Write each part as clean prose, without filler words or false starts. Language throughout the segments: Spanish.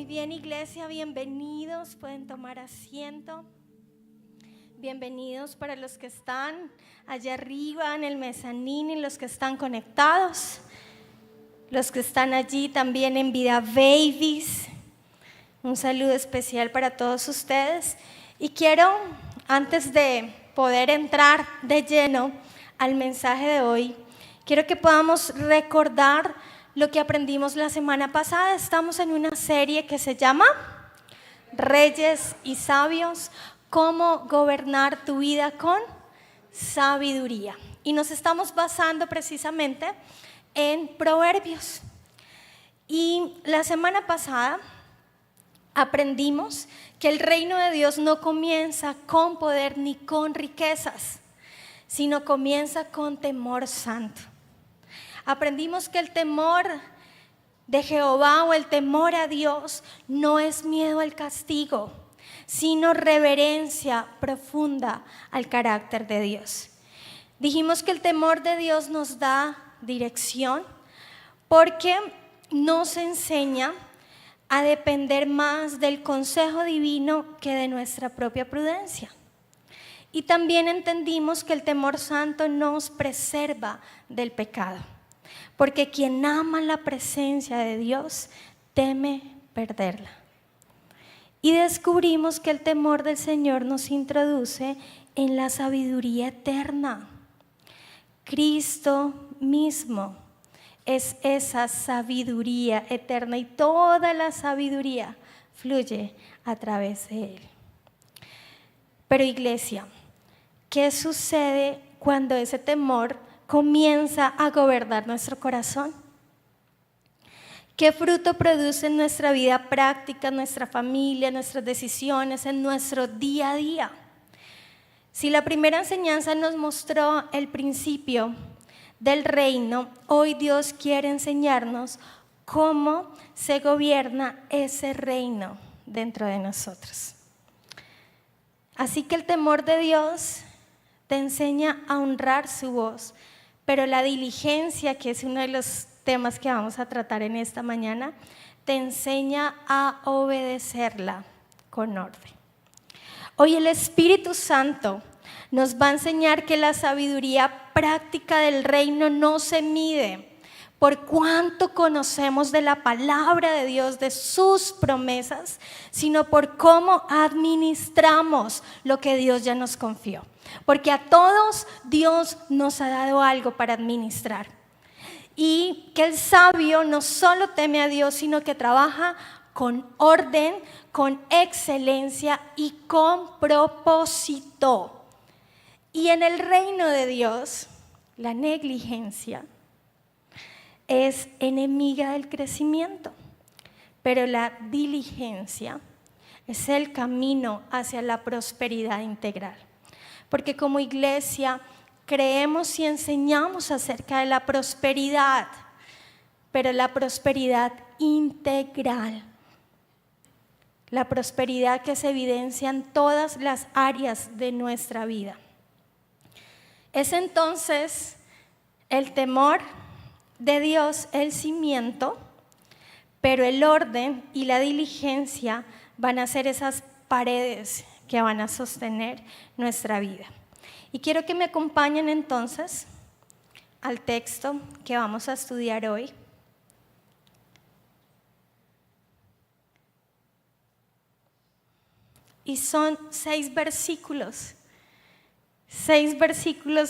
bien, iglesia, bienvenidos, pueden tomar asiento. Bienvenidos para los que están allá arriba en el mezanín y los que están conectados, los que están allí también en Vida Babies. Un saludo especial para todos ustedes. Y quiero, antes de poder entrar de lleno al mensaje de hoy, quiero que podamos recordar lo que aprendimos la semana pasada. Estamos en una serie que se llama Reyes y Sabios, cómo gobernar tu vida con sabiduría. Y nos estamos basando precisamente en Proverbios. Y la semana pasada aprendimos que el reino de Dios no comienza con poder ni con riquezas, sino comienza con temor santo. Aprendimos que el temor de Jehová o el temor a Dios no es miedo al castigo, sino reverencia profunda al carácter de Dios. Dijimos que el temor de Dios nos da dirección porque nos enseña a depender más del consejo divino que de nuestra propia prudencia. Y también entendimos que el temor santo nos preserva del pecado, porque quien ama la presencia de Dios teme perderla. Y descubrimos que el temor del Señor nos introduce en la sabiduría eterna. Cristo mismo es esa sabiduría eterna y toda la sabiduría fluye a través de Él. Pero iglesia, ¿qué sucede cuando ese temor comienza a gobernar nuestro corazón? ¿Qué fruto produce en nuestra vida práctica, en nuestra familia, en nuestras decisiones, en nuestro día a día? Si la primera enseñanza nos mostró el principio del reino, hoy Dios quiere enseñarnos cómo se gobierna ese reino dentro de nosotros. Así que el temor de Dios te enseña a honrar su voz, pero la diligencia, que es uno de los temas que vamos a tratar en esta mañana, te enseña a obedecerla con orden. Hoy el Espíritu Santo nos va a enseñar que la sabiduría práctica del reino no se mide por cuánto conocemos de la palabra de Dios, de sus promesas, sino por cómo administramos lo que Dios ya nos confió. Porque a todos Dios nos ha dado algo para administrar. Y que el sabio no solo teme a Dios, sino que trabaja con orden, con excelencia y con propósito. Y en el reino de Dios, la negligencia es enemiga del crecimiento, pero la diligencia es el camino hacia la prosperidad integral. Porque como iglesia creemos y enseñamos acerca de la prosperidad, pero la prosperidad integral, la prosperidad que se evidencia en todas las áreas de nuestra vida. Es entonces el temor de Dios el cimiento, pero el orden y la diligencia van a ser esas paredes que van a sostener nuestra vida. Y quiero que me acompañen entonces al texto que vamos a estudiar hoy. Y son 6 versículos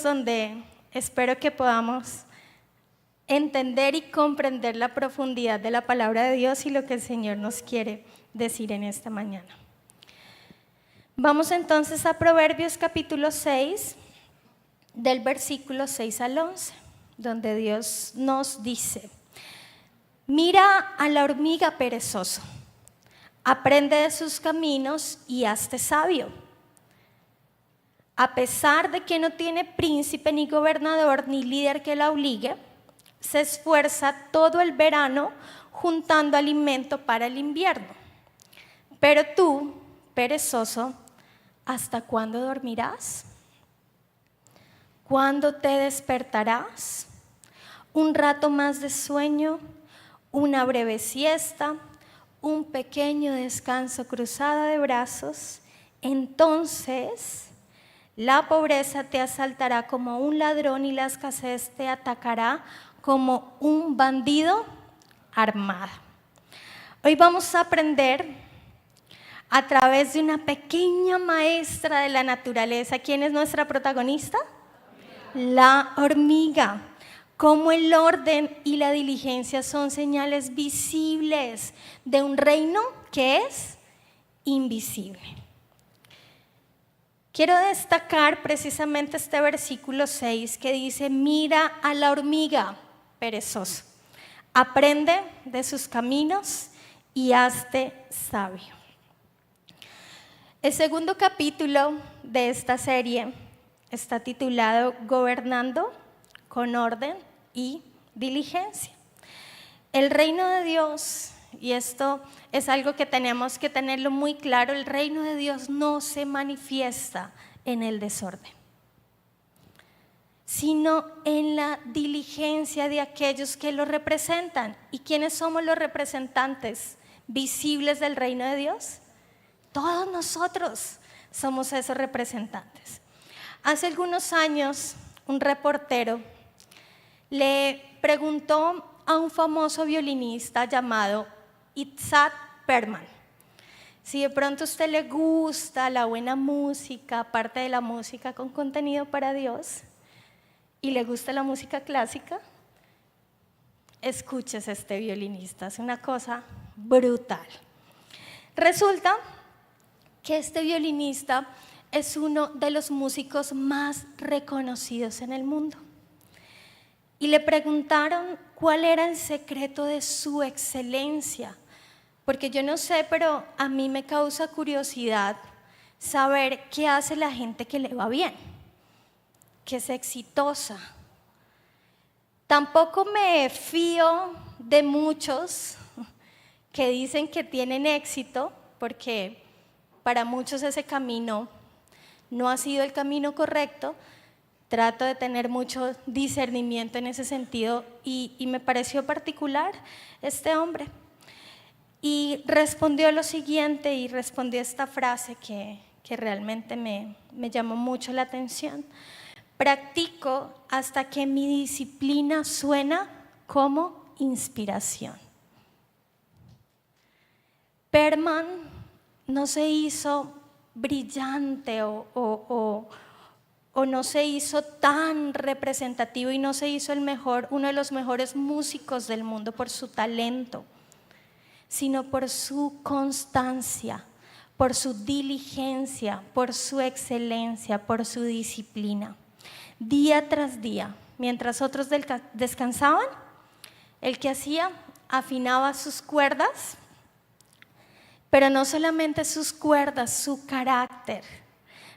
donde espero que podamos entender y comprender la profundidad de la palabra de Dios y lo que el Señor nos quiere decir en esta mañana. Vamos entonces a Proverbios capítulo 6, del versículo 6 al 11, donde Dios nos dice: mira a la hormiga perezoso, aprende de sus caminos y hazte sabio. A pesar de que no tiene príncipe ni gobernador ni líder que la obligue, se esfuerza todo el verano juntando alimento para el invierno. Pero tú, perezoso, ¿hasta cuándo dormirás? ¿Cuándo te despertarás? ¿Un rato más de sueño? ¿Una breve siesta? un pequeño descanso cruzado de brazos, entonces la pobreza te asaltará como un ladrón y la escasez te atacará como un bandido armado. Hoy vamos a aprender a través de una pequeña maestra de la naturaleza. ¿Quién es nuestra protagonista? La hormiga. Cómo el orden y la diligencia son señales visibles de un reino que es invisible. Quiero destacar precisamente este versículo 6 que dice: mira a la hormiga, perezoso, aprende de sus caminos y hazte sabio. El segundo capítulo de esta serie está titulado Gobernando con orden y diligencia. El reino de Dios, y esto es algo que tenemos que tenerlo muy claro, el reino de Dios no se manifiesta en el desorden, sino en la diligencia de aquellos que lo representan. ¿Y quiénes somos los representantes visibles del reino de Dios? Todos nosotros somos esos representantes. Hace algunos años, un reportero le preguntó a un famoso violinista llamado Itzhak Perlman si de pronto a usted le gusta la buena música, aparte de la música con contenido para Dios, y le gusta la música clásica, escúchese este violinista, es una cosa brutal. Resulta que este violinista es uno de los músicos más reconocidos en el mundo. Y le preguntaron cuál era el secreto de su excelencia, porque yo no sé, pero a mí me causa curiosidad saber qué hace la gente que le va bien, que es exitosa. Tampoco me fío de muchos que dicen que tienen éxito, porque para muchos ese camino no ha sido el camino correcto. Trato de tener mucho discernimiento en ese sentido y me pareció particular este hombre. Y respondió lo siguiente, y respondió esta frase que realmente me llamó mucho la atención: practico hasta que mi disciplina suena como inspiración. Perlman no se hizo brillante o no se hizo tan representativo y no se hizo uno de los mejores músicos del mundo por su talento, sino por su constancia, por su diligencia, por su excelencia, por su disciplina. Día tras día, mientras otros descansaban, ¿el que hacía? Afinaba sus cuerdas, pero no solamente sus cuerdas, su carácter.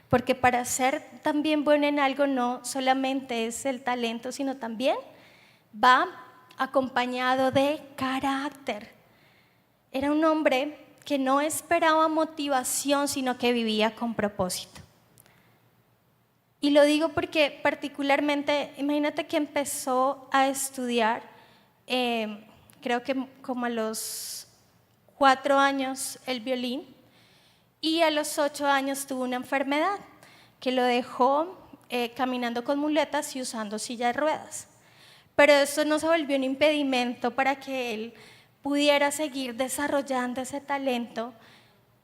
Porque para ser también bueno en algo no solamente es el talento, sino también va acompañado de carácter. Era un hombre que no esperaba motivación, sino que vivía con propósito. Y lo digo porque particularmente, imagínate que empezó a estudiar, creo que como a los 4 años el violín, y a los 8 años tuvo una enfermedad que lo dejó caminando con muletas y usando silla de ruedas. Pero eso no se volvió un impedimento para que él pudiera seguir desarrollando ese talento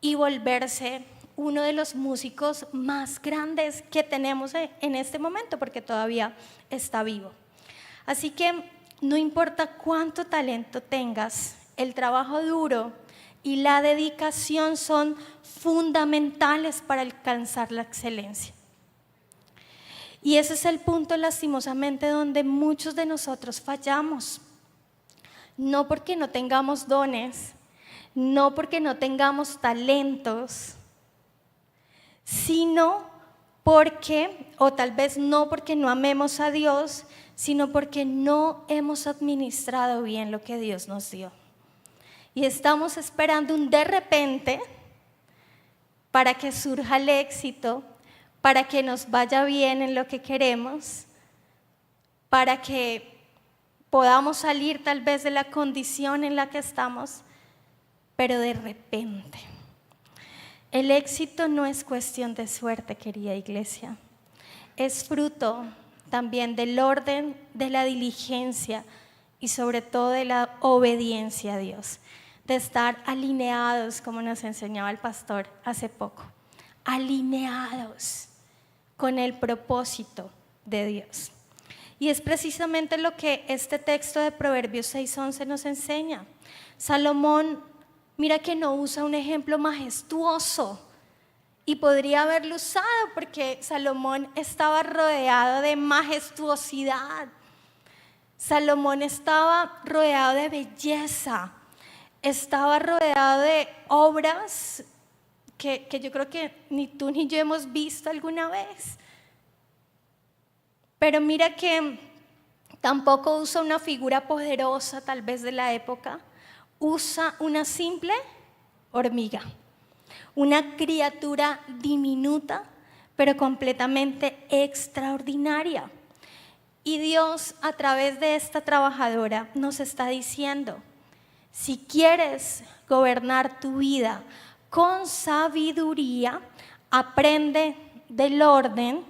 y volverse uno de los músicos más grandes que tenemos en este momento, porque todavía está vivo. Así que no importa cuánto talento tengas, el trabajo duro y la dedicación son fundamentales para alcanzar la excelencia. Y ese es el punto, lastimosamente, donde muchos de nosotros fallamos. No porque no tengamos dones, no porque no tengamos talentos, sino porque, o tal vez no porque no amemos a Dios, sino porque no hemos administrado bien lo que Dios nos dio. Y estamos esperando un de repente para que surja el éxito, para que nos vaya bien en lo que queremos, para que podamos salir tal vez de la condición en la que estamos, pero de repente. El éxito no es cuestión de suerte, querida iglesia. Es fruto también del orden, de la diligencia y sobre todo de la obediencia a Dios, de estar alineados, como nos enseñaba el pastor hace poco, alineados con el propósito de Dios. Y es precisamente lo que este texto de Proverbios 6:11 nos enseña. Salomón, mira que no usa un ejemplo majestuoso, y podría haberlo usado porque Salomón estaba rodeado de majestuosidad. Salomón estaba rodeado de belleza, estaba rodeado de obras que yo creo que ni tú ni yo hemos visto alguna vez. Pero mira que tampoco usa una figura poderosa tal vez de la época, usa una simple hormiga, una criatura diminuta pero completamente extraordinaria. Y Dios a través de esta trabajadora nos está diciendo, si quieres gobernar tu vida con sabiduría, aprende del orden,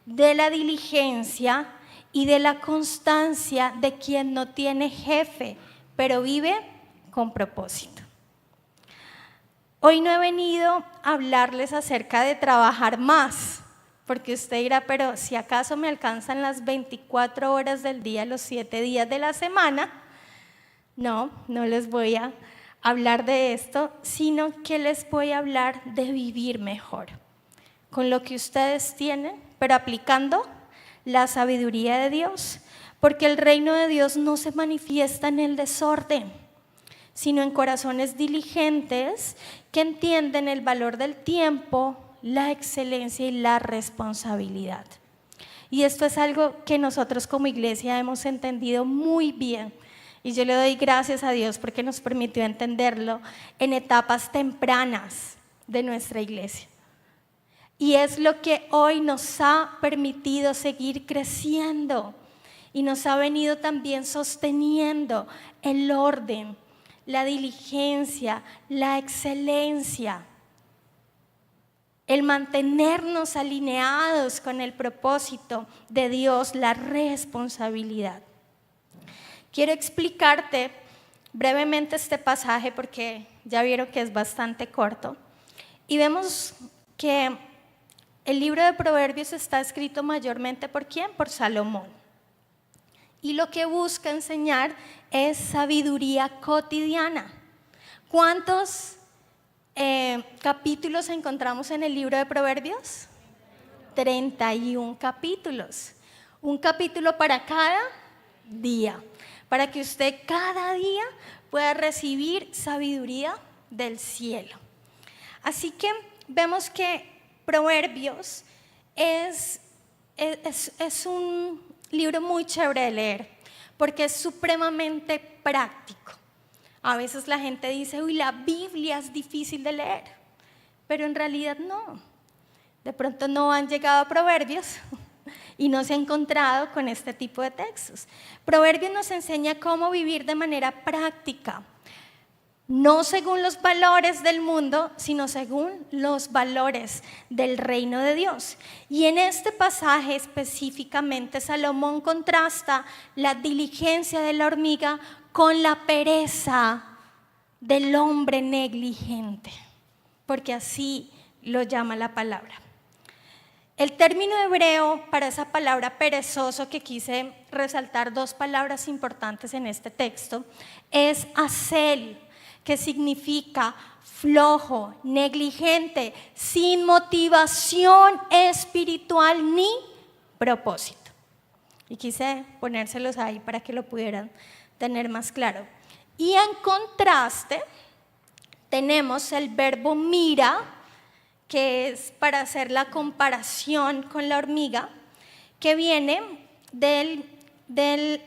de la diligencia y de la constancia de quien no tiene jefe, pero vive con propósito. Hoy no he venido a hablarles acerca de trabajar más, porque usted dirá, pero si acaso me alcanzan las 24 horas del día, los 7 días de la semana. No les voy a hablar de esto, sino que les voy a hablar de vivir mejor, con lo que ustedes tienen, pero aplicando la sabiduría de Dios, porque el reino de Dios no se manifiesta en el desorden, sino en corazones diligentes que entienden el valor del tiempo, la excelencia y la responsabilidad. Y esto es algo que nosotros como iglesia hemos entendido muy bien. Y yo le doy gracias a Dios porque nos permitió entenderlo en etapas tempranas de nuestra iglesia. Y es lo que hoy nos ha permitido seguir creciendo y nos ha venido también sosteniendo el orden, la diligencia, la excelencia, el mantenernos alineados con el propósito de Dios, la responsabilidad. Quiero explicarte brevemente este pasaje porque ya vieron que es bastante corto y vemos que el libro de Proverbios está escrito mayormente ¿por quién? Por Salomón. Y lo que busca enseñar es sabiduría cotidiana. ¿Cuántos capítulos encontramos en el libro de Proverbios? 31 capítulos. Un capítulo para cada día, para que usted cada día pueda recibir sabiduría del cielo. Así que vemos que Proverbios es un libro muy chévere de leer, porque es supremamente práctico. A veces la gente dice, uy, la Biblia es difícil de leer, pero en realidad no. De pronto no han llegado a Proverbios y no se han encontrado con este tipo de textos. Proverbios nos enseña cómo vivir de manera práctica, no según los valores del mundo, sino según los valores del reino de Dios. Y en este pasaje específicamente, Salomón contrasta la diligencia de la hormiga con la pereza del hombre negligente, porque así lo llama la palabra. El término hebreo para esa palabra perezoso, que quise resaltar dos palabras importantes en este texto, es asel, que significa flojo, negligente, sin motivación espiritual ni propósito. Y quise ponérselos ahí para que lo pudieran tener más claro. Y en contraste, tenemos el verbo mira, que es para hacer la comparación con la hormiga, que viene del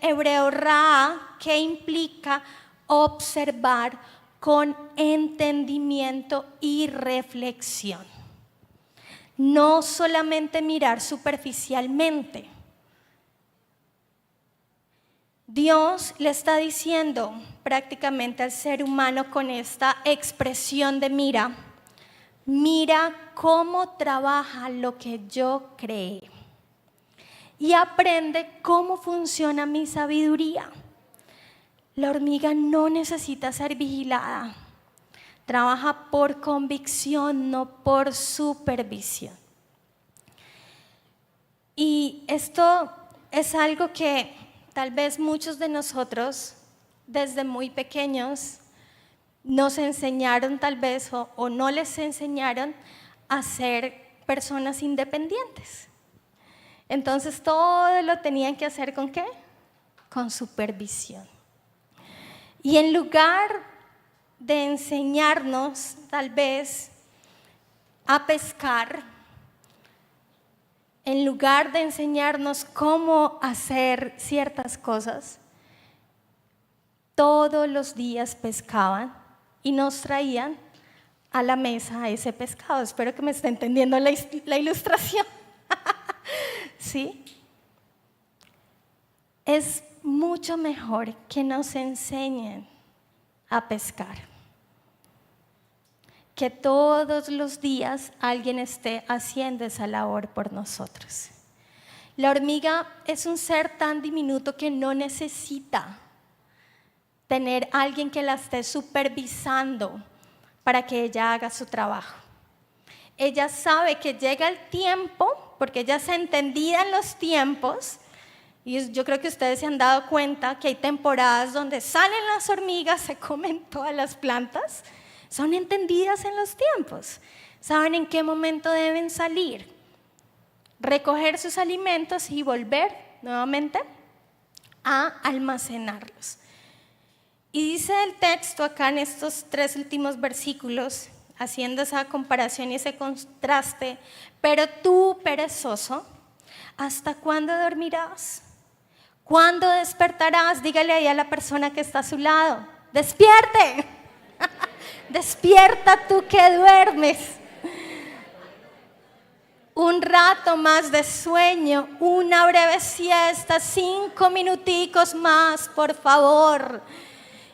hebreo ra, que implica observar con entendimiento y reflexión. No solamente mirar superficialmente. Dios le está diciendo prácticamente al ser humano con esta expresión de mira cómo trabaja lo que yo creé y aprende cómo funciona mi sabiduría. La hormiga no necesita ser vigilada, trabaja por convicción, no por supervisión. Y esto es algo que tal vez muchos de nosotros desde muy pequeños nos enseñaron tal vez o no les enseñaron a ser personas independientes. Entonces todo lo tenían que hacer ¿con qué? Con supervisión. Y en lugar de enseñarnos tal vez a pescar, en lugar de enseñarnos cómo hacer ciertas cosas, todos los días pescaban y nos traían a la mesa ese pescado. Espero que me esté entendiendo la ilustración. ¿Sí? Es mucho mejor que nos enseñen a pescar, que todos los días alguien esté haciendo esa labor por nosotros. La hormiga es un ser tan diminuto que no necesita tener a alguien que la esté supervisando para que ella haga su trabajo. Ella sabe que llega el tiempo, porque ella es entendida en los tiempos, y yo creo que ustedes se han dado cuenta que hay temporadas donde salen las hormigas, se comen todas las plantas, son entendidas en los tiempos, saben en qué momento deben salir, recoger sus alimentos y volver nuevamente a almacenarlos. Y dice el texto acá en estos 3 últimos versículos, haciendo esa comparación y ese contraste: pero tú, perezoso, ¿hasta cuándo dormirás? ¿Cuándo despertarás? Dígale ahí a la persona que está a su lado: despierte. Despierta tú que duermes. Un rato más de sueño, una breve siesta, 5 minuticos más, por favor.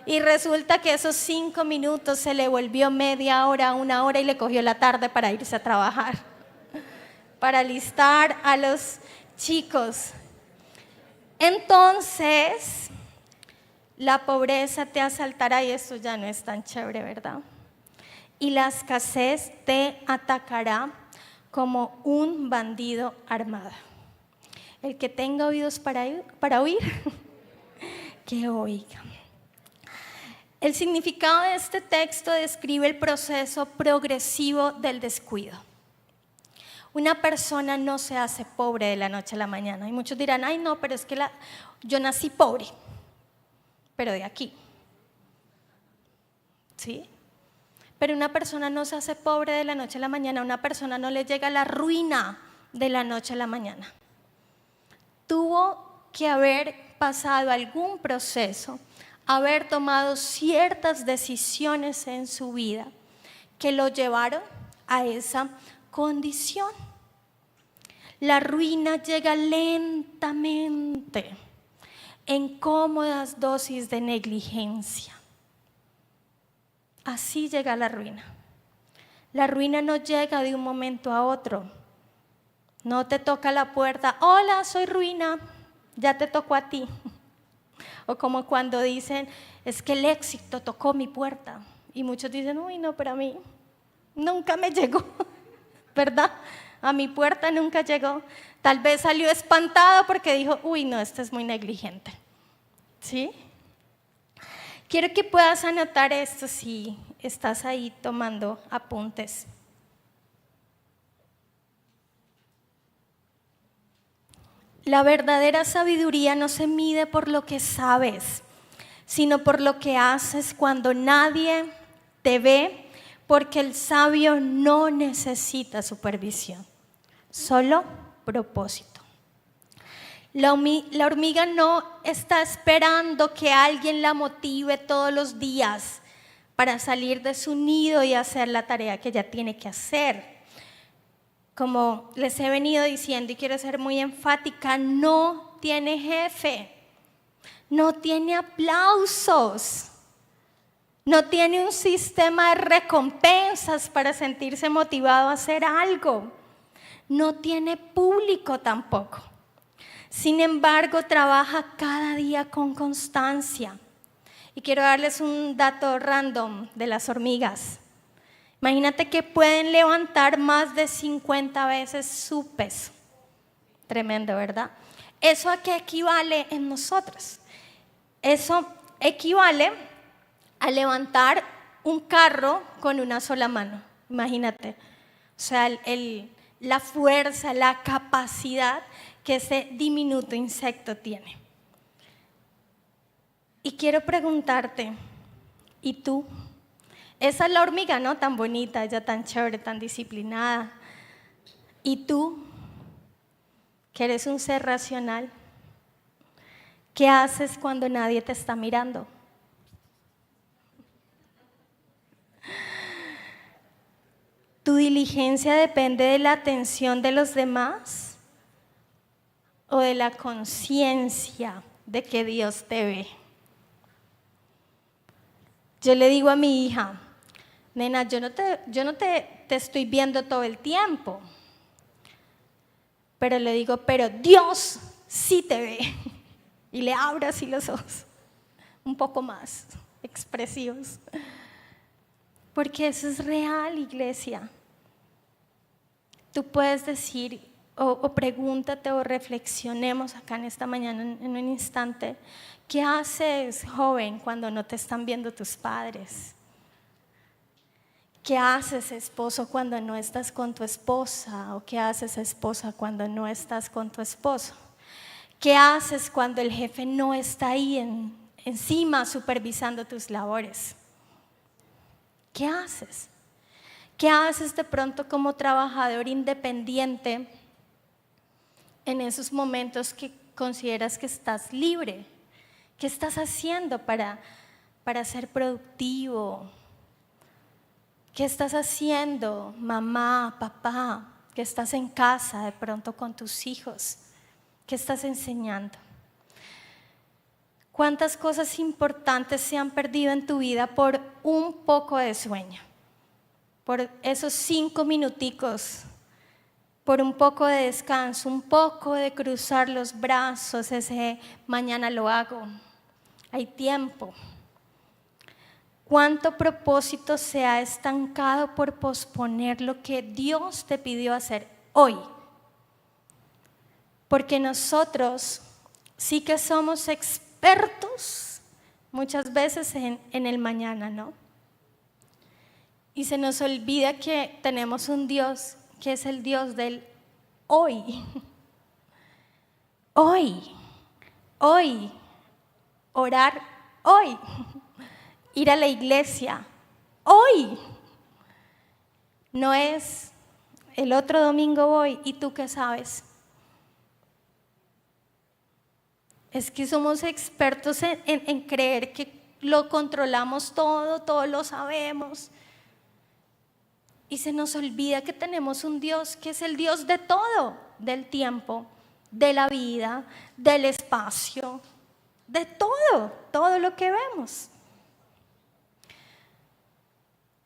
Y resulta que esos 5 minutos se le volvió media hora, 1 hora, y le cogió la tarde para irse a trabajar, para alistar a los chicos. Entonces, la pobreza te asaltará, y esto ya no es tan chévere, ¿verdad? Y la escasez te atacará como un bandido armado. El que tenga oídos para oír, que oiga. El significado de este texto describe el proceso progresivo del descuido. Una persona no se hace pobre de la noche a la mañana. Y muchos dirán: ay no, pero es que yo nací pobre, pero de aquí. ¿Sí? Pero una persona no se hace pobre de la noche a la mañana. A una persona no le llega la ruina de la noche a la mañana. Tuvo que haber pasado algún proceso, haber tomado ciertas decisiones en su vida que lo llevaron a esa condición. La ruina llega lentamente, en cómodas dosis de negligencia. Así llega la ruina. La ruina no llega de un momento a otro. No te toca la puerta: hola, soy ruina, ya te tocó a ti. O como cuando dicen: es que el éxito tocó mi puerta. Y muchos dicen: uy, no, pero a mí nunca me llegó, ¿verdad? A mi puerta nunca llegó. Tal vez salió espantado porque dijo: uy, no, este es muy negligente. ¿Sí? Quiero que puedas anotar esto si estás ahí tomando apuntes. La verdadera sabiduría no se mide por lo que sabes, sino por lo que haces cuando nadie te ve, porque el sabio no necesita supervisión, solo propósito. La hormiga no está esperando que alguien la motive todos los días para salir de su nido y hacer la tarea que ella tiene que hacer. Como les he venido diciendo y quiero ser muy enfática, no tiene jefe. no tiene aplausos, no tiene un sistema de recompensas para sentirse motivado a hacer algo, no tiene público tampoco. Sin embargo, trabaja cada día con constancia. Y quiero darles un dato random de las hormigas. Imagínate que pueden levantar más de 50 veces su peso. Tremendo, ¿verdad? ¿Eso a qué equivale en nosotros? Eso equivale a levantar un carro con una sola mano. Imagínate. O sea, la fuerza, la capacidad que ese diminuto insecto tiene. Y quiero preguntarte, ¿y tú? Esa es la hormiga, ¿no? Tan bonita, ella tan chévere, tan disciplinada. ¿Y tú, que eres un ser racional? ¿Qué haces cuando nadie te está mirando? ¿Tu diligencia depende de la atención de los demás o de la conciencia de que Dios te ve? Yo le digo a mi hija, nena, yo no te estoy viendo todo el tiempo, pero le digo, pero Dios sí te ve. Y le abro así los ojos, un poco más expresivos. Porque eso es real, iglesia. Tú puedes decir, o pregúntate, o reflexionemos acá en esta mañana en un instante, ¿qué haces, joven, cuando no te están viendo tus padres? ¿Qué haces, esposo, cuando no estás con tu esposa? ¿O qué haces, esposa, cuando no estás con tu esposo? ¿Qué haces cuando el jefe no está ahí encima supervisando tus labores? ¿Qué haces? ¿Qué haces de pronto como trabajador independiente en esos momentos que consideras que estás libre? ¿Qué estás haciendo para ser productivo? ¿Qué estás haciendo, mamá, papá, que estás en casa de pronto con tus hijos? ¿Qué estás enseñando? ¿Cuántas cosas importantes se han perdido en tu vida por un poco de sueño? Por esos 5 minuticos, por un poco de descanso, un poco de cruzar los brazos, ese mañana lo hago. Hay tiempo. ¿Cuánto propósito se ha estancado por posponer lo que Dios te pidió hacer hoy? Porque nosotros sí que somos expertos muchas veces en el mañana, ¿no? Y se nos olvida que tenemos un Dios que es el Dios del hoy. Hoy, orar hoy, ir a la iglesia hoy. No es el otro domingo voy y tú qué sabes. Es que somos expertos en creer que lo controlamos todo lo sabemos. Y se nos olvida que tenemos un Dios que es el Dios de todo, del tiempo, de la vida, del espacio, de todo lo que vemos.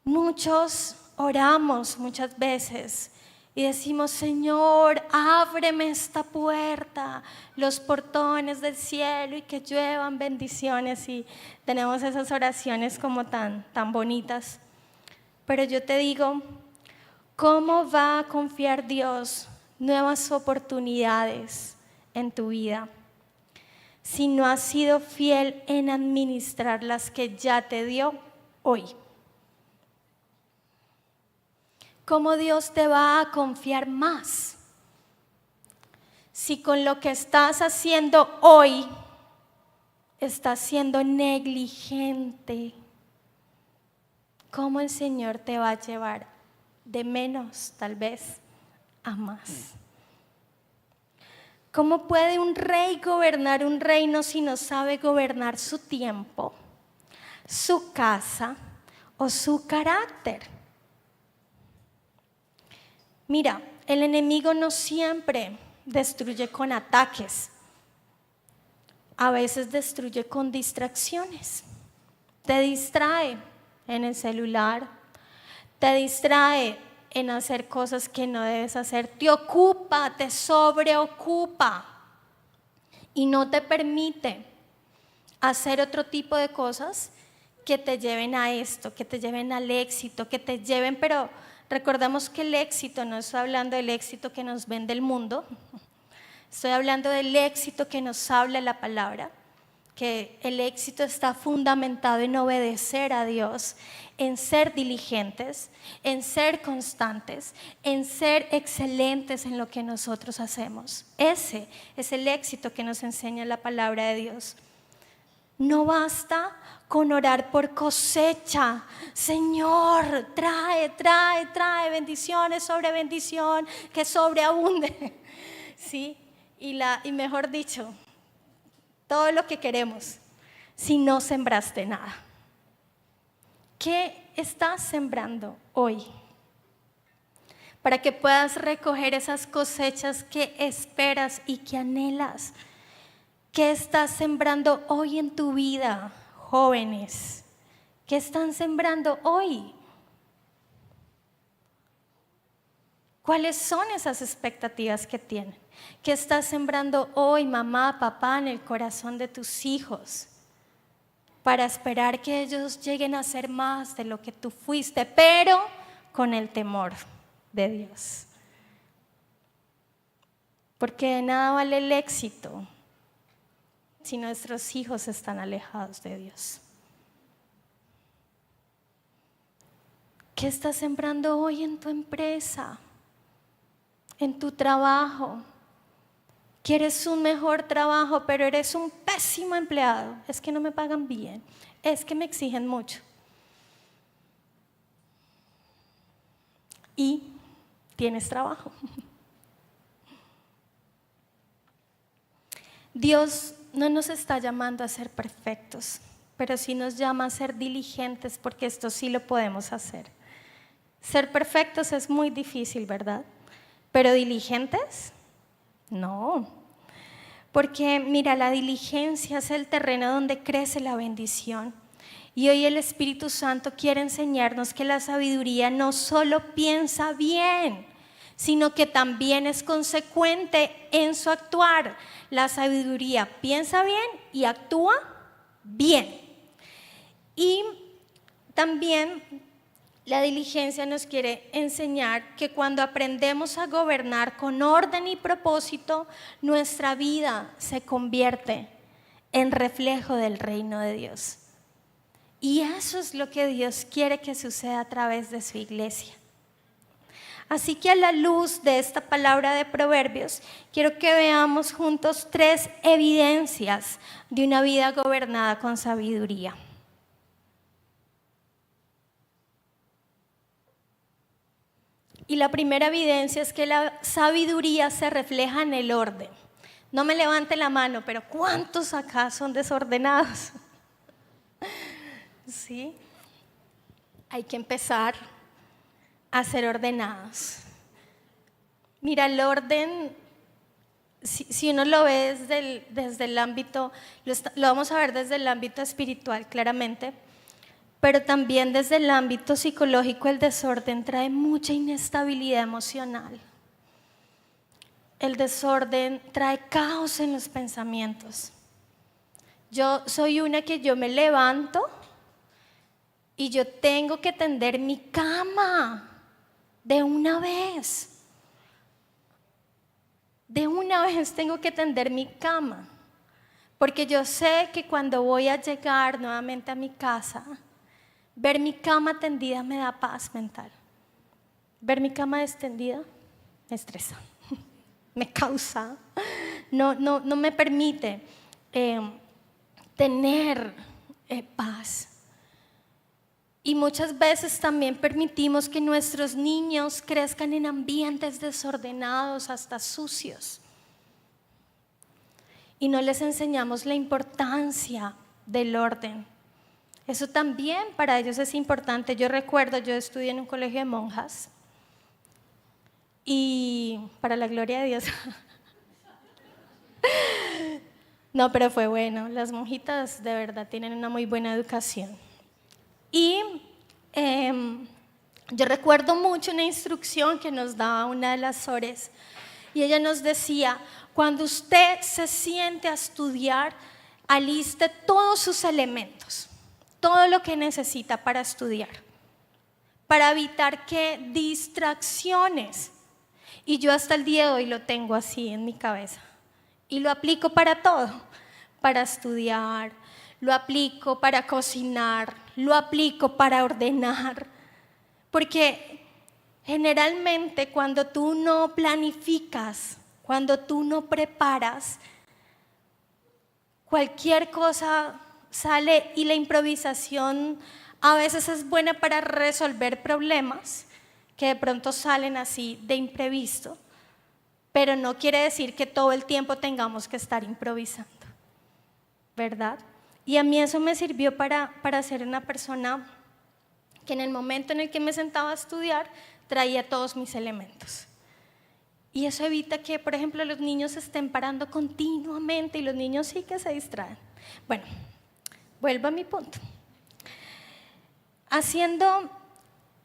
Muchos oramos muchas veces y decimos, Señor, ábreme esta puerta, los portones del cielo y que lluevan bendiciones, y tenemos esas oraciones como tan bonitas. Pero yo te digo, ¿cómo va a confiar Dios nuevas oportunidades en tu vida si no has sido fiel en administrar las que ya te dio hoy? ¿Cómo Dios te va a confiar más si con lo que estás haciendo hoy estás siendo negligente? ¿Cómo el Señor te va a llevar de menos, tal vez, a más? ¿Cómo puede un rey gobernar un reino si no sabe gobernar su tiempo, su casa o su carácter? Mira, el enemigo no siempre destruye con ataques, a veces destruye con distracciones. Te distrae en el celular, te distrae en hacer cosas que no debes hacer, te ocupa, te sobreocupa y no te permite hacer otro tipo de cosas que te lleven a esto, que te lleven al éxito, que te lleven, pero recordemos que el éxito, no estoy hablando del éxito que nos vende el mundo, estoy hablando del éxito que nos habla la palabra, que el éxito está fundamentado en obedecer a Dios, en ser diligentes, en ser constantes, en ser excelentes en lo que nosotros hacemos. Ese es el éxito que nos enseña la palabra de Dios. No basta con orar por cosecha. Señor, trae bendiciones sobre bendición, que sobreabunde. ¿Sí? Y mejor dicho, todo lo que queremos, si no sembraste nada. ¿Qué estás sembrando hoy? Para que puedas recoger esas cosechas que esperas y que anhelas. ¿Qué estás sembrando hoy en tu vida, jóvenes? ¿Qué están sembrando hoy? ¿Cuáles son esas expectativas que tienen? ¿Qué estás sembrando hoy, mamá, papá, en el corazón de tus hijos? Para esperar que ellos lleguen a ser más de lo que tú fuiste, pero con el temor de Dios. Porque de nada vale el éxito si nuestros hijos están alejados de Dios. ¿Qué estás sembrando hoy en tu empresa? En tu trabajo. Quieres un mejor trabajo, pero eres un pésimo empleado. Es que no me pagan bien. Es que me exigen mucho. Y tienes trabajo. Dios no nos está llamando a ser perfectos, pero sí nos llama a ser diligentes, porque esto sí lo podemos hacer. Ser perfectos es muy difícil, ¿verdad? Pero diligentes, no. Porque mira, la diligencia es el terreno donde crece la bendición. Y hoy el Espíritu Santo quiere enseñarnos que la sabiduría no solo piensa bien, sino que también es consecuente en su actuar. La sabiduría piensa bien y actúa bien. Y también la diligencia nos quiere enseñar que cuando aprendemos a gobernar con orden y propósito, nuestra vida se convierte en reflejo del reino de Dios. Y eso es lo que Dios quiere que suceda a través de su iglesia. Así que a la luz de esta palabra de Proverbios, quiero que veamos juntos 3 evidencias de una vida gobernada con sabiduría. Y la primera evidencia es que la sabiduría se refleja en el orden. No me levante la mano, pero ¿cuántos acá son desordenados? ¿Sí? Hay que empezar a ser ordenados. Mira, el orden, si uno lo ve desde el ámbito, lo vamos a ver desde el ámbito espiritual claramente, pero también desde el ámbito psicológico. El desorden trae mucha inestabilidad emocional. El desorden trae caos en los pensamientos. Yo soy una que yo me levanto y yo tengo que tender mi cama de una vez. De una vez tengo que tender mi cama, porque yo sé que cuando voy a llegar nuevamente a mi casa, ver mi cama tendida me da paz mental. Ver mi cama extendida me estresa, me causa, no me permite tener paz. Y muchas veces también permitimos que nuestros niños crezcan en ambientes desordenados, hasta sucios. Y no les enseñamos la importancia del orden. Eso también para ellos es importante. Yo recuerdo, yo estudié en un colegio de monjas y para la gloria de Dios. No, pero fue bueno. Las monjitas de verdad tienen una muy buena educación. Y yo recuerdo mucho una instrucción que nos daba una de las sores. Y ella nos decía, cuando usted se siente a estudiar, aliste todos sus elementos, todo lo que necesita para estudiar, para evitar que distracciones. Y yo hasta el día de hoy lo tengo así en mi cabeza. Y lo aplico para todo, para estudiar, lo aplico para cocinar, lo aplico para ordenar. Porque generalmente cuando tú no planificas, cuando tú no preparas, cualquier cosa sale y la improvisación a veces es buena para resolver problemas que de pronto salen así de imprevisto, pero no quiere decir que todo el tiempo tengamos que estar improvisando, ¿verdad? Y a mí eso me sirvió para ser una persona que en el momento en el que me sentaba a estudiar traía todos mis elementos. Y eso evita que, por ejemplo, los niños se estén parando continuamente y los niños sí que se distraen. Bueno, vuelvo a mi punto.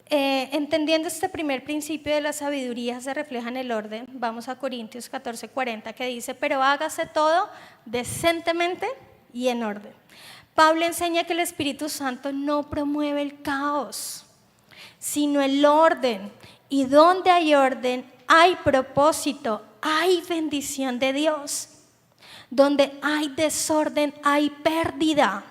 Entendiendo este primer principio de la sabiduría se refleja en el orden, vamos a Corintios 14:40 que dice, pero hágase todo decentemente y en orden. Pablo enseña que el Espíritu Santo no promueve el caos, sino el orden. Y donde hay orden, hay propósito, hay bendición de Dios. Donde hay desorden, hay pérdida.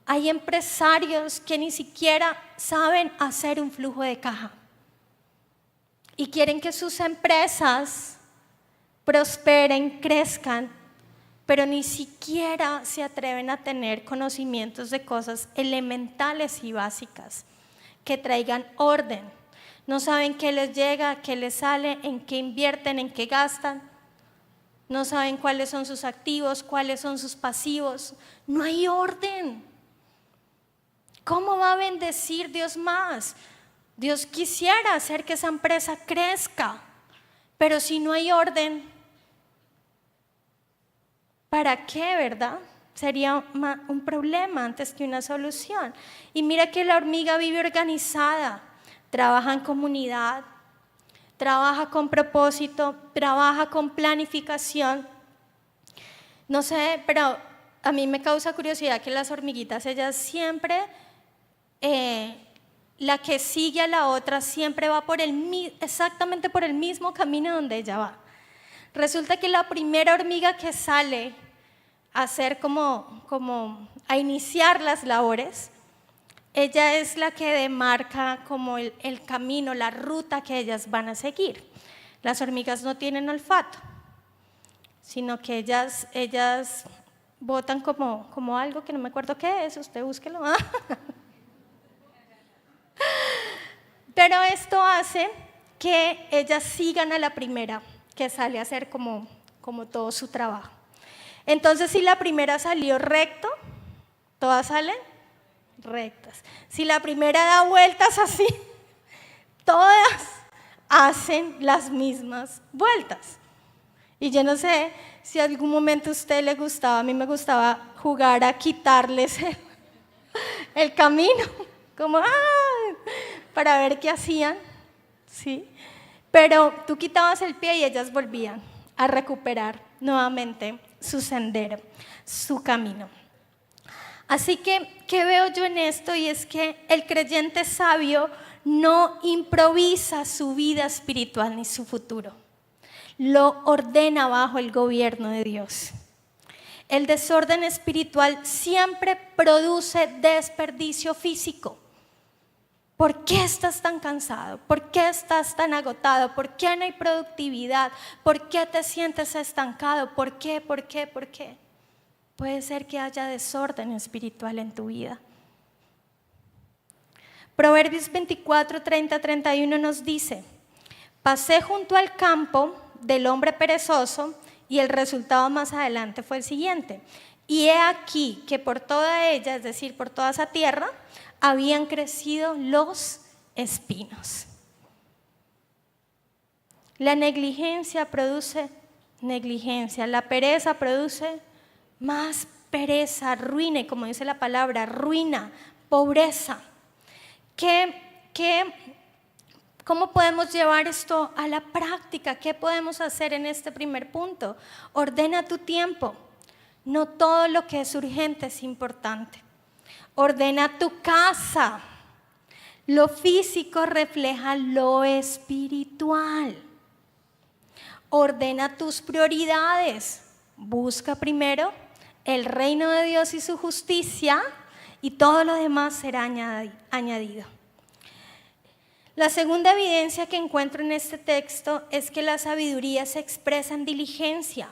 Hay empresarios que ni siquiera saben hacer un flujo de caja y quieren que sus empresas prosperen, crezcan, pero ni siquiera se atreven a tener conocimientos de cosas elementales y básicas que traigan orden. No saben qué les llega, qué les sale, en qué invierten, en qué gastan. No saben cuáles son sus activos, cuáles son sus pasivos. No hay orden. ¿Cómo va a bendecir Dios más? Dios quisiera hacer que esa empresa crezca, pero si no hay orden, ¿para qué, verdad? Sería un problema antes que una solución. Y mira que la hormiga vive organizada, trabaja en comunidad, trabaja con propósito, trabaja con planificación. No sé, pero a mí me causa curiosidad que las hormiguitas, ellas siempre, la que sigue a la otra siempre va exactamente por el mismo camino donde ella va. Resulta que la primera hormiga que sale a hacer a iniciar las labores, ella es la que demarca como el camino, la ruta que ellas van a seguir. Las hormigas no tienen olfato, sino que ellas botan como algo que no me acuerdo qué es, usted búsquelo. Pero esto hace que ellas sigan a la primera que sale a hacer como todo su trabajo. Entonces, si la primera salió recto, todas salen rectas. Si la primera da vueltas así, todas hacen las mismas vueltas. Y yo no sé si en algún momento a usted le gustaba, a mí me gustaba jugar a quitarles el camino, para ver qué hacían, ¿sí? Pero tú quitabas el pie y ellas volvían a recuperar nuevamente su sendero, su camino. Así que, ¿qué veo yo en esto? Y es que el creyente sabio no improvisa su vida espiritual ni su futuro. Lo ordena bajo el gobierno de Dios. El desorden espiritual siempre produce desperdicio físico. ¿Por qué estás tan cansado? ¿Por qué estás tan agotado? ¿Por qué no hay productividad? ¿Por qué te sientes estancado? ¿Por qué? ¿Por qué? ¿Por qué? Puede ser que haya desorden espiritual en tu vida. Proverbios 24, 30, 31 nos dice: pasé junto al campo del hombre perezoso y el resultado más adelante fue el siguiente. Y he aquí que por toda ella, es decir, por toda esa tierra, habían crecido los espinos. La negligencia produce negligencia. La pereza produce más pereza, ruina, y como dice la palabra, ruina, pobreza. ¿Cómo podemos llevar esto a la práctica? ¿Qué podemos hacer en este primer punto? Ordena tu tiempo. No todo lo que es urgente es importante. Ordena tu casa. Lo físico refleja lo espiritual. Ordena tus prioridades. Busca primero el reino de Dios y su justicia, y todo lo demás será añadido. La segunda evidencia que encuentro en este texto es que la sabiduría se expresa en diligencia.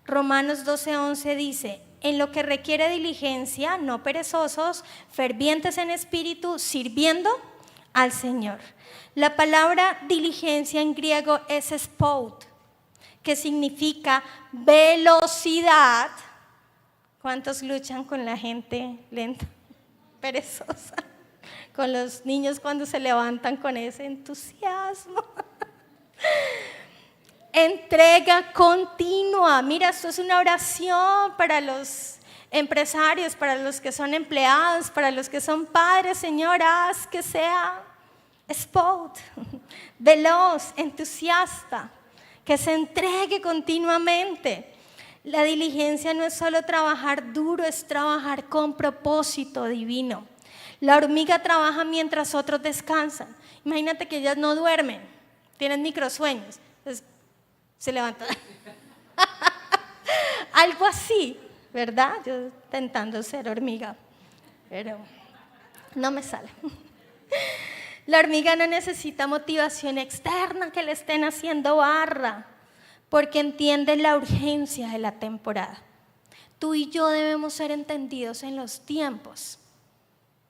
Romanos 12:11 dice: en lo que requiere diligencia, no perezosos, fervientes en espíritu, sirviendo al Señor. La palabra diligencia en griego es spout, que significa velocidad. ¿Cuántos luchan con la gente lenta, perezosa? Con los niños cuando se levantan con ese entusiasmo. Entrega continua. Mira, esto es una oración para los empresarios, para los que son empleados, para los que son padres. Señor, haz que sea spout, veloz, entusiasta, que se entregue continuamente. La diligencia no es solo trabajar duro, es trabajar con propósito divino. La hormiga trabaja mientras otros descansan. Imagínate que ellas no duermen, tienen microsueños. Entonces, se levantan. Algo así, ¿verdad? Yo intentando ser hormiga, pero no me sale. La hormiga no necesita motivación externa, que le estén haciendo barra, porque entiende la urgencia de la temporada. Tú y yo debemos ser entendidos en los tiempos.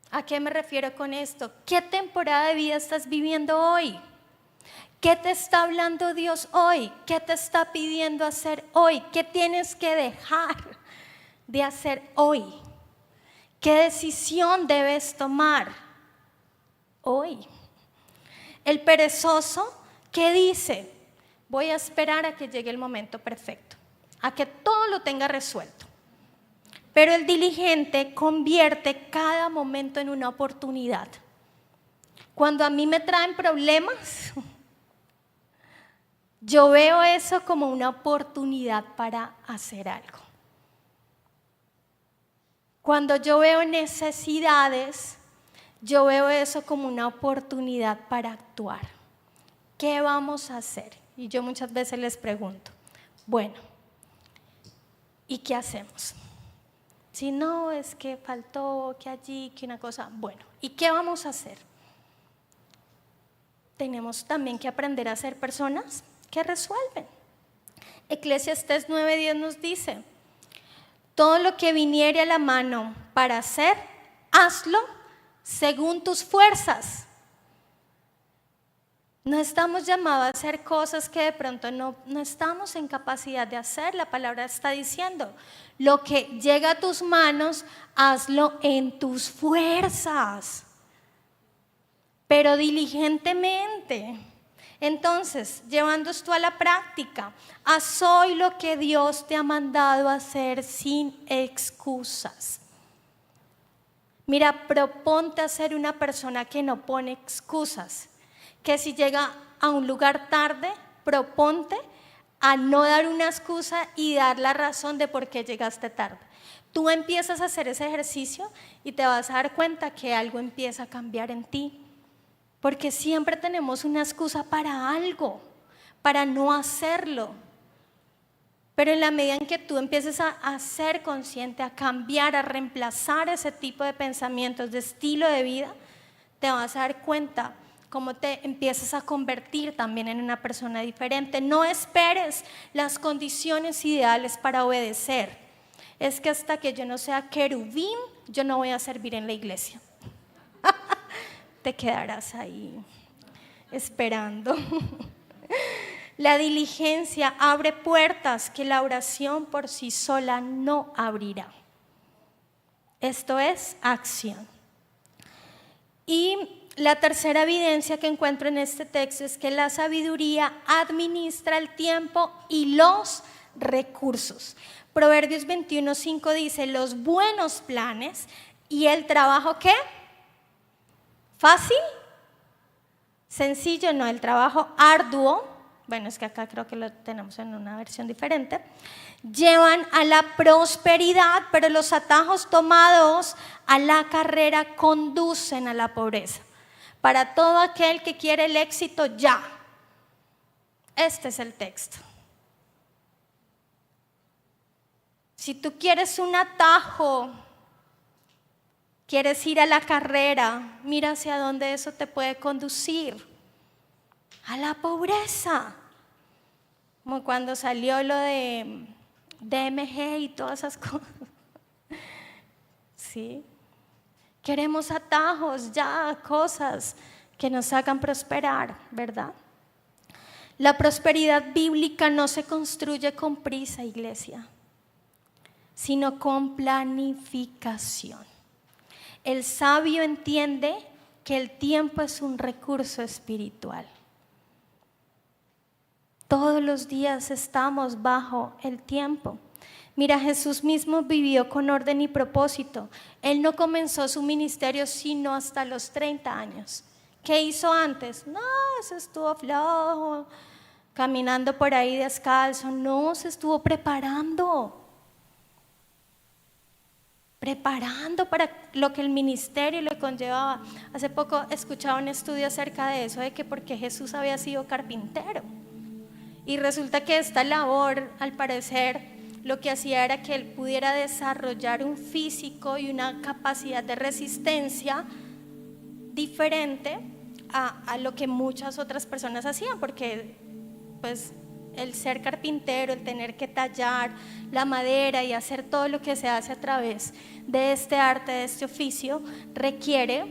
¿A qué me refiero con esto? ¿Qué temporada de vida estás viviendo hoy? ¿Qué te está hablando Dios hoy? ¿Qué te está pidiendo hacer hoy? ¿Qué tienes que dejar de hacer hoy? ¿Qué decisión debes tomar hoy? El perezoso, ¿qué dice? Voy a esperar a que llegue el momento perfecto, a que todo lo tenga resuelto. Pero el diligente convierte cada momento en una oportunidad. Cuando a mí me traen problemas, yo veo eso como una oportunidad para hacer algo. Cuando yo veo necesidades, yo veo eso como una oportunidad para actuar. ¿Qué vamos a hacer? Y yo muchas veces les pregunto, bueno, ¿y qué hacemos? Si no, es que faltó, que allí, que una cosa. Bueno, ¿y qué vamos a hacer? Tenemos también que aprender a ser personas que resuelven. Eclesiastés 9:10 nos dice: todo lo que viniere a la mano para hacer, hazlo según tus fuerzas. No estamos llamados a hacer cosas que de pronto no estamos en capacidad de hacer. La palabra está diciendo, lo que llega a tus manos, hazlo en tus fuerzas, pero diligentemente. Entonces, llevando esto a la práctica, haz hoy lo que Dios te ha mandado hacer sin excusas. Mira, proponte a ser una persona que no pone excusas. Que si llega a un lugar tarde, proponte a no dar una excusa y dar la razón de por qué llegaste tarde. Tú empiezas a hacer ese ejercicio y te vas a dar cuenta que algo empieza a cambiar en ti. Porque siempre tenemos una excusa para algo, para no hacerlo. Pero en la medida en que tú empieces a ser consciente, a cambiar, a reemplazar ese tipo de pensamientos, de estilo de vida, te vas a dar cuenta cómo te empiezas a convertir también en una persona diferente. No esperes las condiciones ideales para obedecer. Es que hasta que yo no sea querubín, yo no voy a servir en la iglesia. Te quedarás ahí esperando. La diligencia abre puertas que la oración por sí sola no abrirá. Esto es acción. Y la tercera evidencia que encuentro en este texto es que la sabiduría administra el tiempo y los recursos. Proverbios 21:5 dice, los buenos planes y el trabajo, ¿qué? ¿Fácil? Sencillo, no, el trabajo arduo, bueno, es que acá creo que lo tenemos en una versión diferente, llevan a la prosperidad, pero los atajos tomados a la carrera conducen a la pobreza. Para todo aquel que quiere el éxito ya. Este es el texto. Si tú quieres un atajo, quieres ir a la carrera, mira hacia dónde eso te puede conducir. A la pobreza. Como cuando salió lo de DMG y todas esas cosas. ¿Sí? Queremos atajos, ya, cosas que nos hagan prosperar, ¿verdad? La prosperidad bíblica no se construye con prisa, iglesia, sino con planificación. El sabio entiende que el tiempo es un recurso espiritual. Todos los días estamos bajo el tiempo. Mira, Jesús mismo vivió con orden y propósito. Él no comenzó su ministerio sino hasta los 30 años. ¿Qué hizo antes? No, se estuvo flojo, caminando por ahí descalzo. No, se estuvo preparando para lo que el ministerio le conllevaba. Hace poco escuchaba un estudio acerca de eso, de que porque Jesús había sido carpintero. Y resulta que esta labor, al parecer, lo que hacía era que él pudiera desarrollar un físico y una capacidad de resistencia diferente a lo que muchas otras personas hacían, porque pues el ser carpintero, el tener que tallar la madera y hacer todo lo que se hace a través de este arte, de este oficio, requiere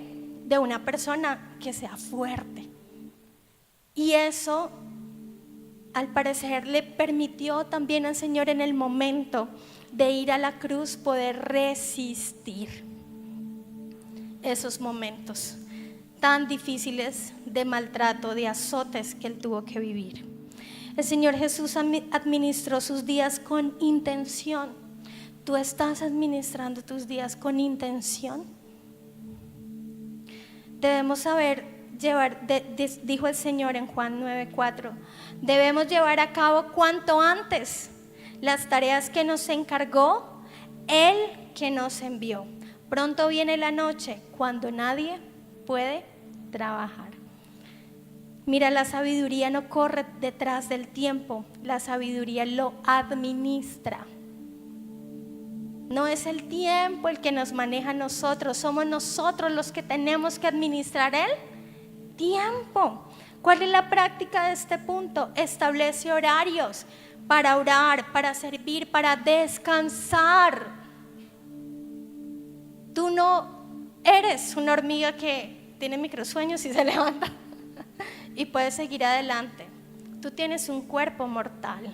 de una persona que sea fuerte. Y eso, al parecer, le permitió también al Señor en el momento de ir a la cruz poder resistir esos momentos tan difíciles de maltrato, de azotes que él tuvo que vivir. El Señor Jesús administró sus días con intención. ¿Tú estás administrando tus días con intención? Debemos saber dijo el Señor en Juan 9:4, debemos llevar a cabo cuanto antes las tareas que nos encargó Él que nos envió. Pronto viene la noche cuando nadie puede trabajar. Mira, la sabiduría no corre detrás del tiempo, la sabiduría lo administra. No es el tiempo el que nos maneja a nosotros, somos nosotros los que tenemos que administrar el tiempo. ¿Cuál es la práctica de este punto? Establece horarios para orar, para servir, para descansar. Tú no eres una hormiga que tiene microsueños y se levanta y puede seguir adelante. Tú tienes un cuerpo mortal.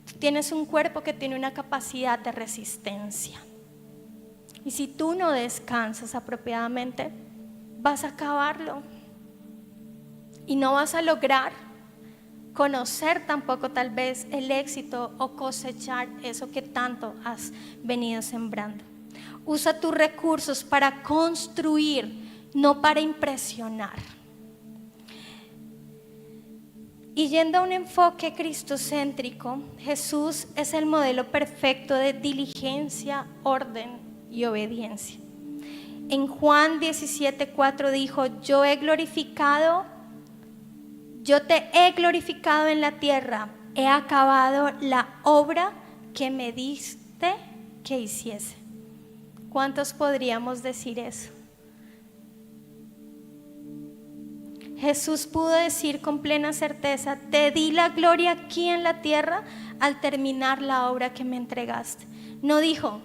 Tú tienes un cuerpo que tiene una capacidad de resistencia. Y si tú no descansas apropiadamente, vas a acabarlo. Y no vas a lograr conocer tampoco tal vez el éxito o cosechar eso que tanto has venido sembrando. Usa tus recursos para construir, no para impresionar. Y yendo a un enfoque cristocéntrico, Jesús es el modelo perfecto de diligencia, orden y obediencia. En Juan 17:4 dijo, yo te he glorificado en la tierra, he acabado la obra que me diste que hiciese. ¿Cuántos podríamos decir eso? Jesús pudo decir con plena certeza, te di la gloria aquí en la tierra al terminar la obra que me entregaste. No dijo,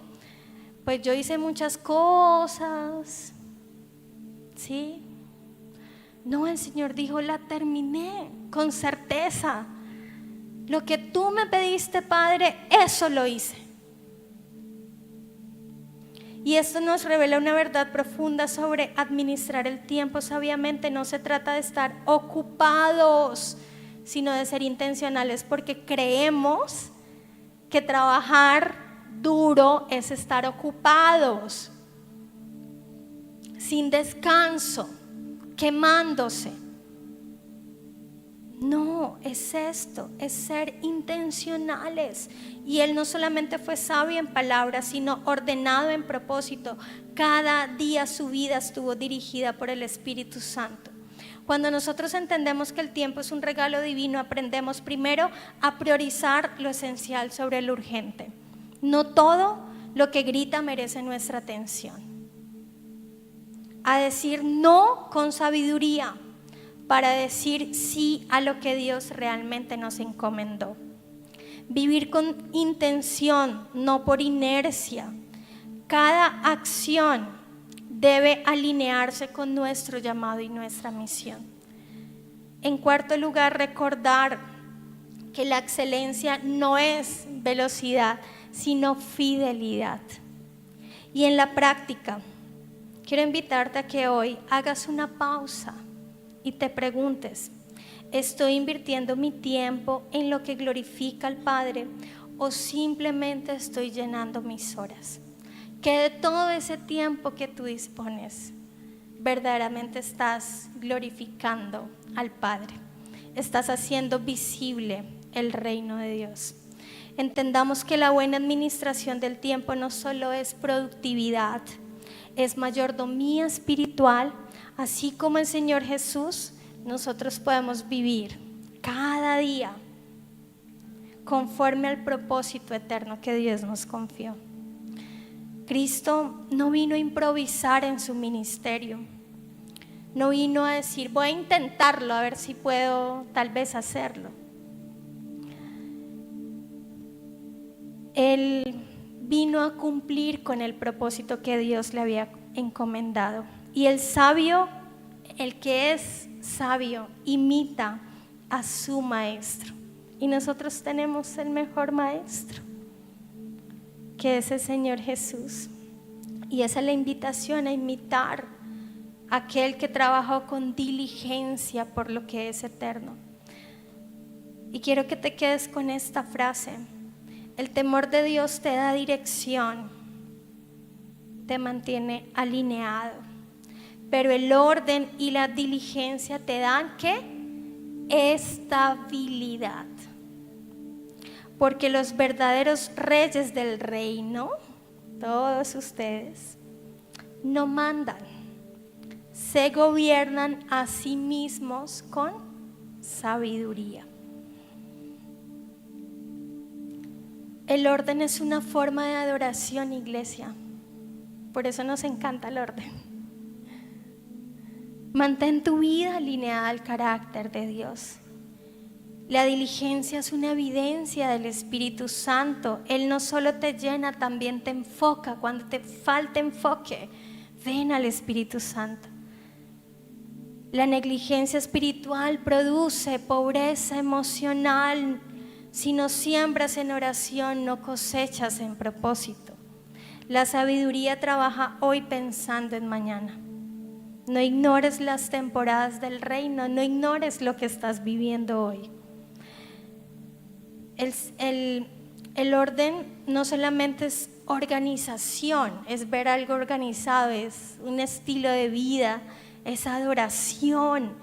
pues yo hice muchas cosas, ¿sí? No, el Señor dijo, la terminé con certeza. Lo que tú me pediste, Padre, eso lo hice. Y esto nos revela una verdad profunda sobre administrar el tiempo sabiamente. No se trata de estar ocupados, sino de ser intencionales, porque creemos que trabajar duro es estar ocupados, sin descanso, quemándose. No, es esto, es ser intencionales. Y Él no solamente fue sabio en palabras, sino ordenado en propósito. Cada día su vida estuvo dirigida por el Espíritu Santo. Cuando nosotros entendemos que el tiempo es un regalo divino, aprendemos primero a priorizar lo esencial sobre lo urgente. No todo lo que grita merece nuestra atención. A decir no con sabiduría, para decir sí a lo que Dios realmente nos encomendó. Vivir con intención, no por inercia. Cada acción debe alinearse con nuestro llamado y nuestra misión. En cuarto lugar, recordar que la excelencia no es velocidad, sino fidelidad. Y en la práctica, quiero invitarte a que hoy hagas una pausa y te preguntes: ¿estoy invirtiendo mi tiempo en lo que glorifica al Padre o simplemente estoy llenando mis horas? Que de todo ese tiempo que tú dispones, verdaderamente estás glorificando al Padre, estás haciendo visible el reino de Dios. Entendamos que la buena administración del tiempo no solo es productividad, es mayordomía espiritual. Así como el Señor Jesús, nosotros podemos vivir cada día conforme al propósito eterno que Dios nos confió. Cristo no vino a improvisar en su ministerio, no vino a decir voy a intentarlo a ver si puedo tal vez hacerlo. Él vino a cumplir con el propósito que Dios le había encomendado. Y el sabio, el que es sabio, imita a su maestro. Y nosotros tenemos el mejor maestro, que es el Señor Jesús. Y esa es la invitación a imitar a aquel que trabajó con diligencia por lo que es eterno. Y quiero que te quedes con esta frase: el temor de Dios te da dirección, te mantiene alineado, pero el orden y la diligencia te dan ¿qué? Estabilidad. Porque los verdaderos reyes del reino, todos ustedes, no mandan, se gobiernan a sí mismos con sabiduría. El orden es una forma de adoración, iglesia. Por eso nos encanta el orden. Mantén tu vida alineada al carácter de Dios. La diligencia es una evidencia del Espíritu Santo. Él no solo te llena, también te enfoca. Cuando te falta enfoque, ven al Espíritu Santo. La negligencia espiritual produce pobreza emocional. Si no siembras en oración, no cosechas en propósito. La sabiduría trabaja hoy pensando en mañana. No ignores las temporadas del reino, no ignores lo que estás viviendo hoy. El orden no solamente es organización, es ver algo organizado, es un estilo de vida, es adoración.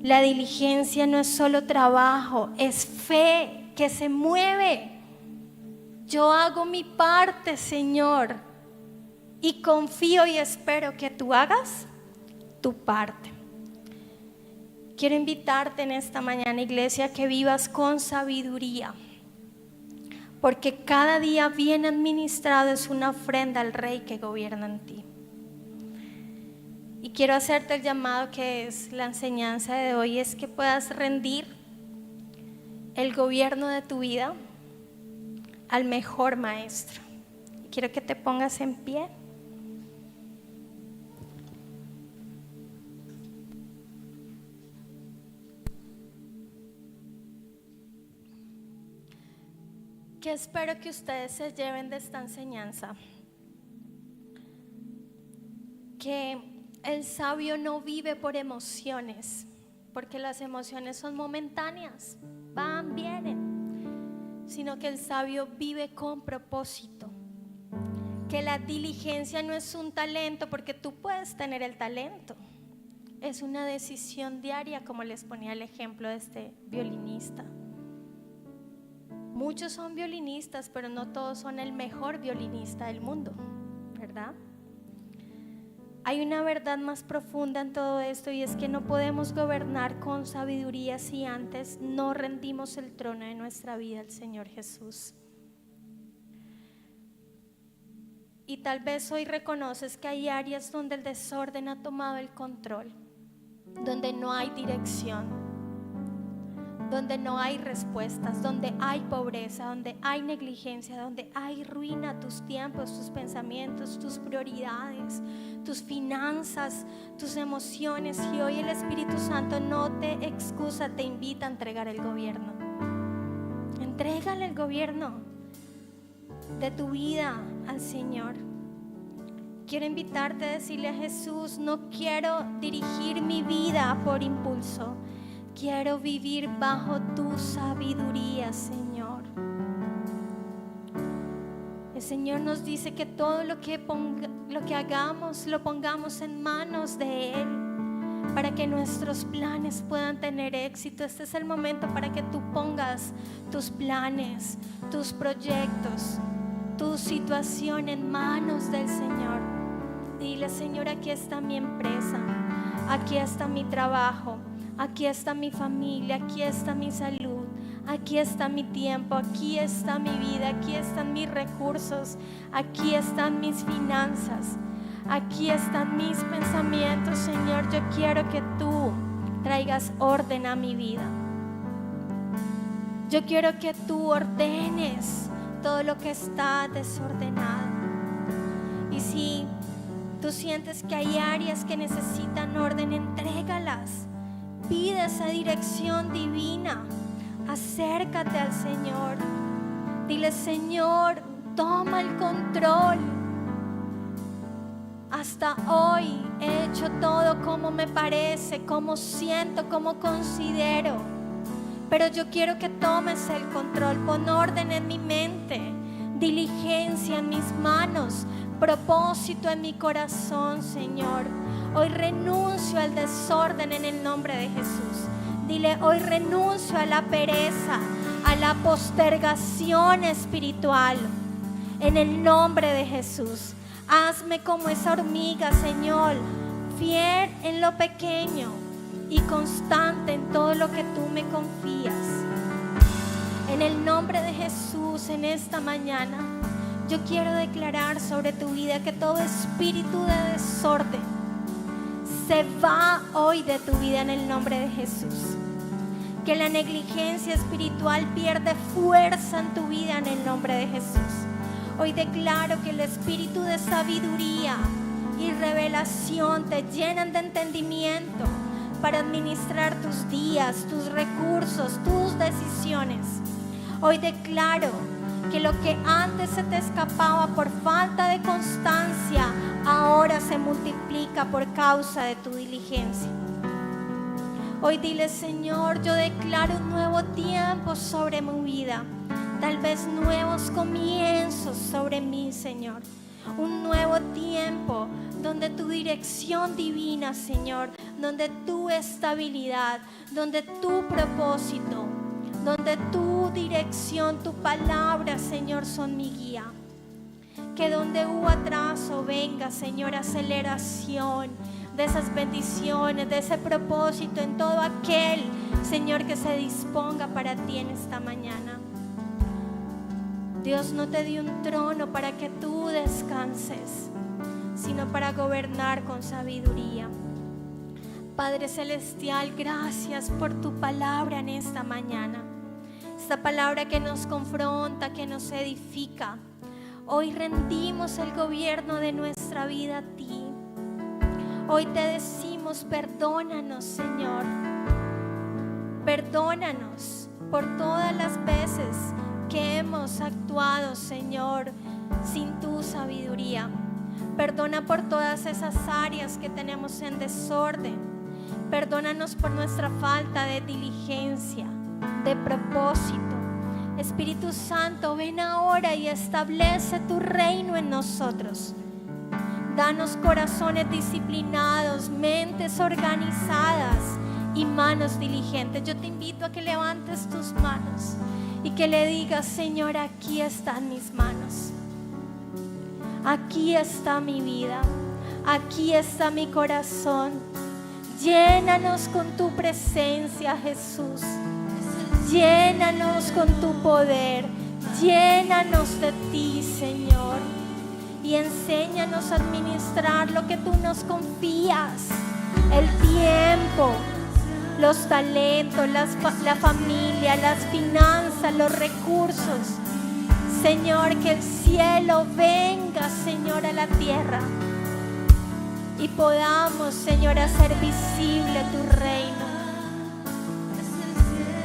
La diligencia no es solo trabajo, es fe que se mueve. Yo hago mi parte, Señor, y confío y espero que tú hagas tu parte. Quiero invitarte en esta mañana, iglesia, que vivas con sabiduría, porque cada día bien administrado es una ofrenda al Rey que gobierna en ti. Y quiero hacerte el llamado que es la enseñanza de hoy, es que puedas rendir el gobierno de tu vida al mejor maestro. Y quiero que te pongas en pie. ¿Qué espero que ustedes se lleven de esta enseñanza? Que el sabio no vive por emociones, porque las emociones son momentáneas, van, vienen, sino que el sabio vive con propósito. Que la diligencia no es un talento, porque tú puedes tener el talento. Es una decisión diaria, como les ponía el ejemplo de este violinista. Muchos son violinistas, pero no todos son el mejor violinista del mundo, ¿verdad? Hay una verdad más profunda en todo esto, y es que no podemos gobernar con sabiduría si antes no rendimos el trono de nuestra vida al Señor Jesús. Y tal vez hoy reconoces que hay áreas donde el desorden ha tomado el control, donde no hay dirección, donde no hay respuestas, donde hay pobreza, donde hay negligencia, donde hay ruina a tus tiempos, tus pensamientos, tus prioridades, tus finanzas, tus emociones. Y hoy el Espíritu Santo no te excusa, te invita a entregar el gobierno. Entrégale el gobierno de tu vida al Señor. Quiero invitarte a decirle a Jesús: no quiero dirigir mi vida por impulso, quiero vivir bajo tu sabiduría, Señor. El Señor nos dice que todo lo que hagamos lo pongamos en manos de Él, para que nuestros planes puedan tener éxito. Este es el momento para que tú pongas tus planes, tus proyectos, tu situación en manos del Señor. Dile: Señor, aquí está mi empresa, aquí está mi trabajo, aquí está mi familia, aquí está mi salud, aquí está mi tiempo, aquí está mi vida, aquí están mis recursos, aquí están mis finanzas, aquí están mis pensamientos. Señor, yo quiero que tú traigas orden a mi vida. Yo quiero que tú ordenes todo lo que está desordenado. Y si tú sientes que hay áreas que necesitan orden, entrégalas. Pide esa dirección divina. Acércate al Señor. Dile: Señor, toma el control. Hasta hoy he hecho todo como me parece, como siento, como considero. Pero yo quiero que tomes el control. Pon orden en mi mente, diligencia en mis manos, propósito en mi corazón, Señor. Hoy renuncio al desorden en el nombre de Jesús. Dile: hoy renuncio a la pereza, a la postergación espiritual, en el nombre de Jesús. Hazme como esa hormiga, Señor, fiel en lo pequeño y constante en todo lo que tú me confías. En el nombre de Jesús, en esta mañana, yo quiero declarar sobre tu vida que todo espíritu de desorden se va hoy de tu vida en el nombre de Jesús. Que la negligencia espiritual pierde fuerza en tu vida en el nombre de Jesús. Hoy declaro que el espíritu de sabiduría y revelación te llenan de entendimiento para administrar tus días, tus recursos, tus decisiones. Hoy declaro que lo que antes se te escapaba por falta de constancia, ahora se multiplica por causa de tu diligencia. Hoy dile: Señor, yo declaro un nuevo tiempo sobre mi vida. Tal vez nuevos comienzos sobre mí, Señor. Un nuevo tiempo donde tu dirección divina, Señor, donde tu estabilidad, donde tu propósito, donde tu dirección, tu palabra, Señor, son mi guía. Que donde hubo atraso venga, Señor, aceleración de esas bendiciones, de ese propósito en todo aquel, Señor, que se disponga para ti en esta mañana. Dios no te dio un trono para que tú descanses, sino para gobernar con sabiduría. Padre Celestial, gracias por tu palabra en esta mañana. Esta palabra que nos confronta, que nos edifica. Hoy rendimos el gobierno de nuestra vida a ti. Hoy te decimos: perdónanos, Señor. Perdónanos por todas las veces que hemos actuado, Señor, sin tu sabiduría. Perdona por todas esas áreas que tenemos en desorden. Perdónanos por nuestra falta de diligencia, de propósito. Espíritu Santo, ven ahora y establece tu reino en nosotros. Danos corazones disciplinados, mentes organizadas y manos diligentes. Yo te invito a que levantes tus manos y que le digas: Señor, aquí están mis manos. Aquí está mi vida. Aquí está mi corazón. Llénanos con tu presencia, Jesús. Llénanos con tu poder. Llénanos de ti, Señor. Y enséñanos a administrar lo que tú nos confías: el tiempo, los talentos, la familia, las finanzas, los recursos. Señor, que el cielo venga, Señor, a la tierra y podamos, Señor, hacer visible tu reino.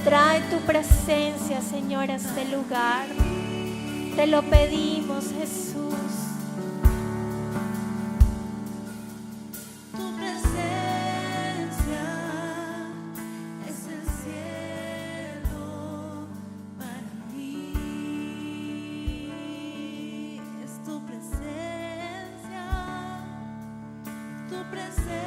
Trae tu presencia, Señor, a este lugar. Te lo pedimos, Jesús. Tu presencia es el cielo para mí. Es tu presencia, tu presencia.